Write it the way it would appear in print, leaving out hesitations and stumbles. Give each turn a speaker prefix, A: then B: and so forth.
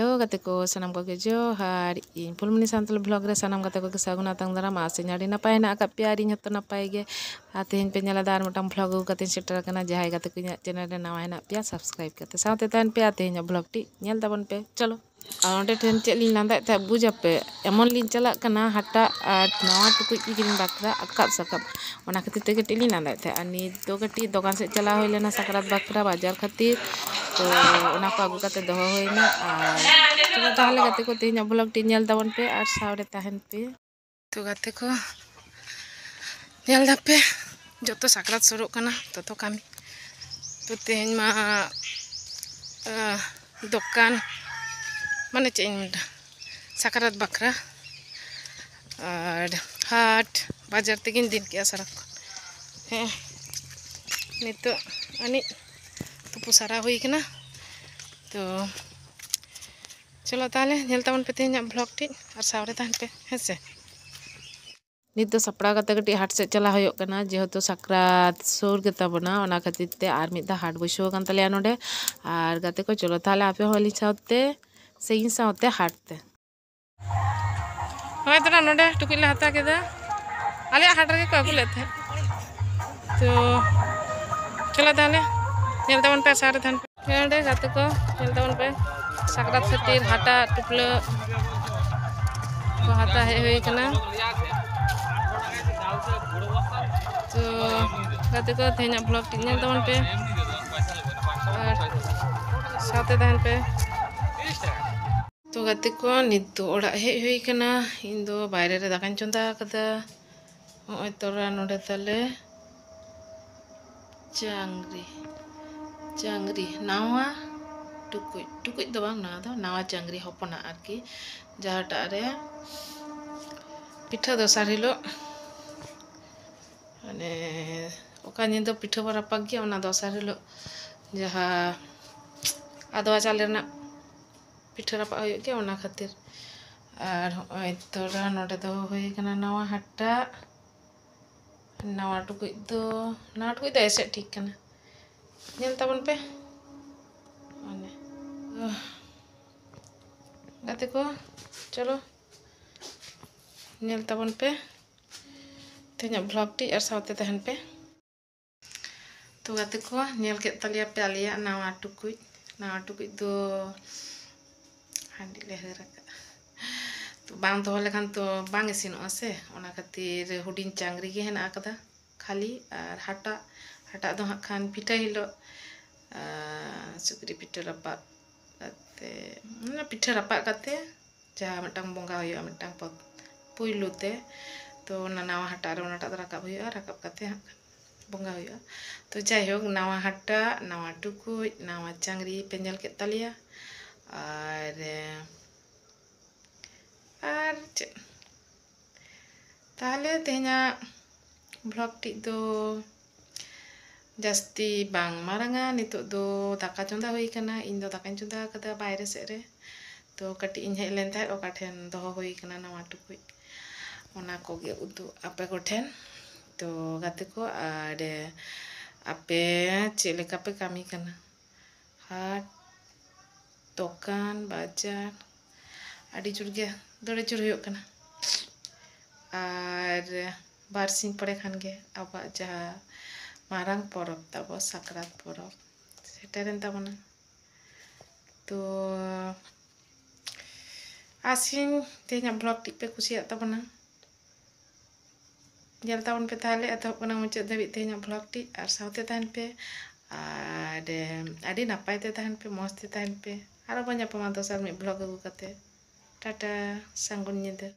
A: Halo gateko sanam ko johar in Pulmuni Santal vlog re sanam gateko ke saguna tang dara mas nyari napai na akap piari nyoto napai ge atin pe nyala dar motam vlog katin setter kana jahai gateko nya channel re nawa na pia subscribe kate saute tan pe atin nya vlog ti nyel tabon pe chalo onde ten cek lin nanda ta buja pe emon lin chalak kana hata at nawa tukui ki kirim bakra akap sakap ona khatir te ke lin nanda ta ani to kati dokan se chala hoilena sakrat bakra bajar khatir तो ona ko agu kate doho hoina ar chalo tahale gate ko tehnya vlog ti nyel tabon pe ar sawre tahen pe to gate ko nyel dape joto sakrat suruk kana toto kami to tehnya ma dokan mana cek ini sakrat bakra ar hat bajar tegin din kia sarak nito ani tupu sara hui kena तो चलो ताले nail तबन पे तेहना blog T और सावरे ताहन पे हेसे नित दो सपड़ा कते कटी हाट से चला होयो कना जेहेतु सक्रात सोर के तबना ओना खातिर ते आर मिदा हाट बसो कान तले नोडे आर गाते को चलो ताले आपे होली सावते सेइन सावते हाटते होय तोरा नोडे टुकिला हता केदा आले हाट रे को अगुले थे तो चलो ताले नेल तबन पे सारे थान पे गाते को नेल तबन पे sakrat khatir hata tupla ko hata he kana to gate ko thenya vlog ti nyel tamon pe ar saute dahan pe to gate ko nit ora he hoi kana indo baire re dakan chonda kada oi tora node tale jangri nawa टुकुई तो बांग ना दो नावा जंगरी हपना आरकी जहाटा रे पिठा दोसार हिलो माने ओका निंदो पिठा बरा पग गया ओना दोसार हिलो जहा आदवा चाले ना पिठा रपा होय गया ओना खातिर आर ओय तोरा नोडे दो होय कना नावा हट्टा नावा टुकुई दो ऐसे ठीक कना नेल तबन पे गाते को चलो नेल तबन पे तेहना ब्लॉग टी और सावते तहन पे तो गाते को नेल के तलिया पे आलिया नावा टुकुई दो हांडी ले हरका तो बांग दो लेखान तो बांग इसिनो से ओना खातिर हुडिन चांगरी गे हेना आकदा खाली और हटा दो खान पिठा हिलो सुकरी पिठा रपा कते पिठा रपा कते जहाँ मिटांग बोंगा होयो मिटांग पुइलु ते तो नावा हटा रे ओनाटा राकाब होयो राकाब कते बोंगा होयो तो जाय होक नावा हटा नावा टुकुई नावा चांगरी पेंजल के तलिया और ताहले तेहना ब्लॉग टी दो जास्ती बांग मारंगा नितो दो दाका चंदा होई कना इन दो दाका चंदा कदा बायरे से रे तो कटी इन हेलेन था ओका ठेन दो होई कना नावा टुकुई ओना कोगे उदु आपे को ठेन तो गाते को आडे आपे चेले कापे कामी कना हाट दोकान बाजार आडी जुरगे दड़े जुर होयो कना और बारसिंग पड़े खान गे आबा जहा मारंग परब तब सक्रात परब सेटरेन तबना तो आसिन तेहना ब्लॉग टी पे कुसिया तबना जल तबन पे ताले अतहबना मुचाद धाबी तेहना ब्लॉग टी और सावते तहन पे और आडी नापाय ते तहन पे मस्त ते तहन पे आरो बन्या पमा दोसार मी ब्लॉग अगु कते टाटा सांगुन निदा।